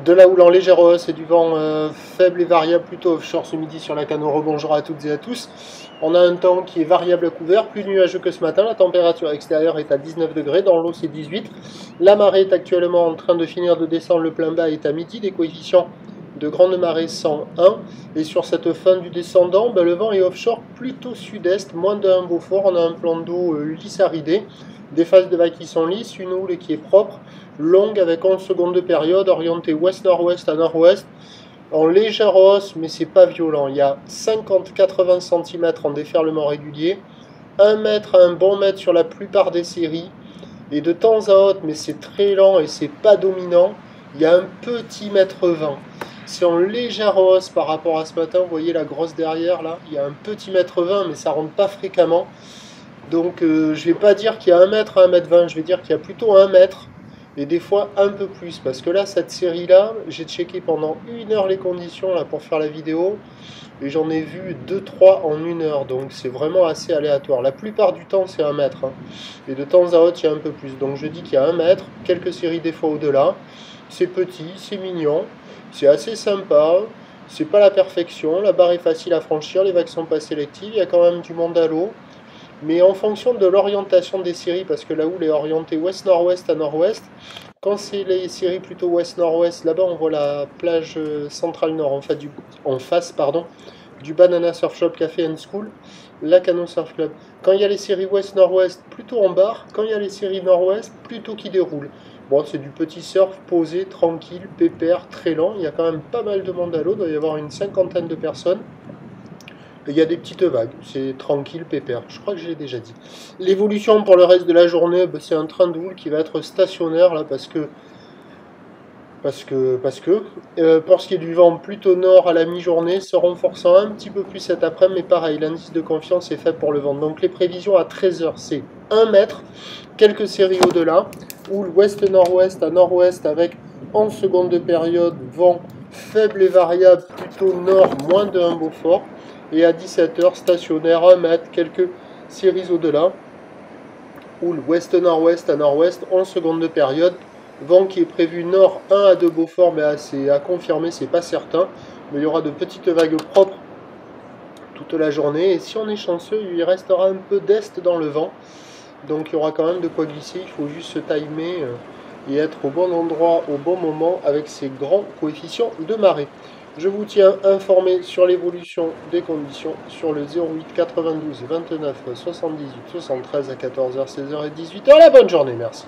De la houle en légère hausse et du vent faible et variable plutôt offshore ce midi sur la Canaux. Rebonjour à toutes et à tous. On a un temps qui est variable à couvert, plus nuageux que ce matin. La température extérieure est à 19 degrés, dans l'eau c'est 18. La marée est actuellement en train de finir de descendre, le plein bas est à midi. Des coefficients de grande marée 101. Et sur cette fin du descendant, le vent est offshore plutôt sud-est, moins de 1 Beaufort. On a un plan d'eau lisse aridé, des phases de vagues qui sont lisses, une houle qui est propre, longue avec 11 secondes de période, orientée ouest-nord-ouest à nord-ouest, en légère hausse, mais c'est pas violent. Il y a 50-80 cm en déferlement régulier, 1 mètre à un bon mètre sur la plupart des séries, et de temps à autre, mais c'est très lent et c'est pas dominant, il y a un petit mètre 20. C'est en légère hausse par rapport à ce matin, vous voyez la grosse derrière là, il y a un petit mètre 20, mais ça rentre pas fréquemment. Donc je ne vais pas dire qu'il y a 1 mètre à 1 mètre 20, je vais dire qu'il y a plutôt 1 mètre, et des fois un peu plus, parce que là, cette série-là, j'ai checké pendant 1 heure les conditions là, pour faire la vidéo, et j'en ai vu 2-3 en 1 heure, donc c'est vraiment assez aléatoire. La plupart du temps, c'est 1 mètre, hein, et de temps à autre, il y a un peu plus. Donc je dis qu'il y a 1 mètre, quelques séries des fois au-delà, c'est petit, c'est mignon, c'est assez sympa, c'est pas la perfection, la barre est facile à franchir, les vagues sont pas sélectives, il y a quand même du monde à l'eau. Mais en fonction de l'orientation des séries, parce que la houle est orientée ouest-nord-ouest à nord-ouest, quand c'est les séries plutôt ouest-nord-ouest, là-bas on voit la plage centrale-nord, en face du Banana Surf Shop Café and School, la Canaux Surf Club. Quand il y a les séries ouest-nord-ouest, plutôt en barre, quand il y a les séries nord-ouest, plutôt qui déroulent. Bon, c'est du petit surf posé, tranquille, pépère, très lent, il y a quand même pas mal de monde à l'eau, il doit y avoir une 50aine de personnes. Il y a des petites vagues, c'est tranquille, pépère, je crois que je l'ai déjà dit. L'évolution pour le reste de la journée, c'est un train de houle qui va être stationnaire là parce que pour ce qui est du vent plutôt nord à la mi-journée, se renforçant un petit peu plus cet après-midi, mais pareil, l'indice de confiance est faible pour le vent. Donc les prévisions à 13 h, c'est 1 mètre, quelques séries au-delà, houle ouest-nord-ouest à nord-ouest avec 11 secondes de période, vent faible et variable, plutôt nord, moins de 1 Beaufort. Et à 17 h, stationnaire, 1 mètre, quelques séries au-delà. Houle ouest-nord-ouest à nord-ouest, 11 secondes de période. Vent qui est prévu nord 1 à 2 Beaufort, mais c'est à confirmer, c'est pas certain. Mais il y aura de petites vagues propres toute la journée. Et si on est chanceux, il restera un peu d'est dans le vent. Donc il y aura quand même de quoi glisser. Il faut juste se timer et être au bon endroit au bon moment avec ces grands coefficients de marée. Je vous tiens informé sur l'évolution des conditions sur le 08 92 29 78 73 à 14 h, 16 h et 18 h. La bonne journée, merci.